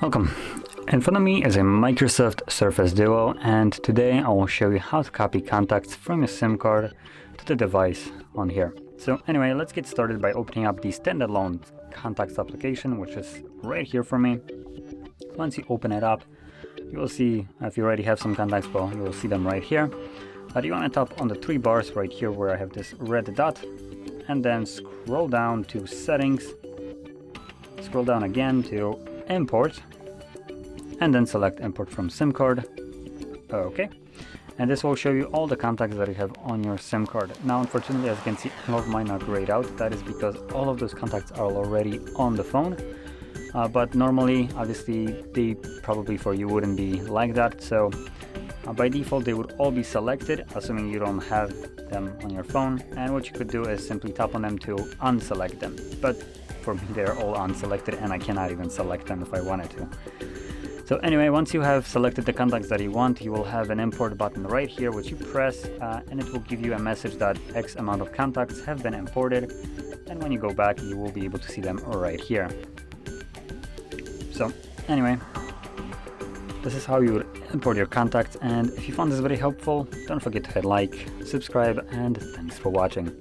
Welcome. In front of me is a Microsoft Surface Duo, and today I will show you how to copy contacts from your SIM card to the device on here. So anyway, let's get started by opening up the standalone contacts application, which is right here for me. Once you open it up, you will see, if you already have some contacts, well, you will see them right here. But you want to tap on the three bars right here where I have this red dot, and then scroll down to settings, scroll down again to import, and then select import from SIM card. Okay, and this will show you all the contacts that you have on your SIM card. Now unfortunately, as you can see, all of mine are grayed out. That is because all of those contacts are already on the phone, but normally, obviously, they probably for you wouldn't be like that. So by default they would all be selected, assuming you don't have them on your phone, and what you could do is simply tap on them to unselect them. But for me, they're all unselected and I cannot even select them if I wanted to. So anyway, once you have selected the contacts that you want, you will have an import button right here, which you press, and it will give you a message that X amount of contacts have been imported. And when you go back, you will be able to see them right here. So anyway, this is how you would import your contacts. And if you found this very helpful, don't forget to hit like, subscribe, and thanks for watching.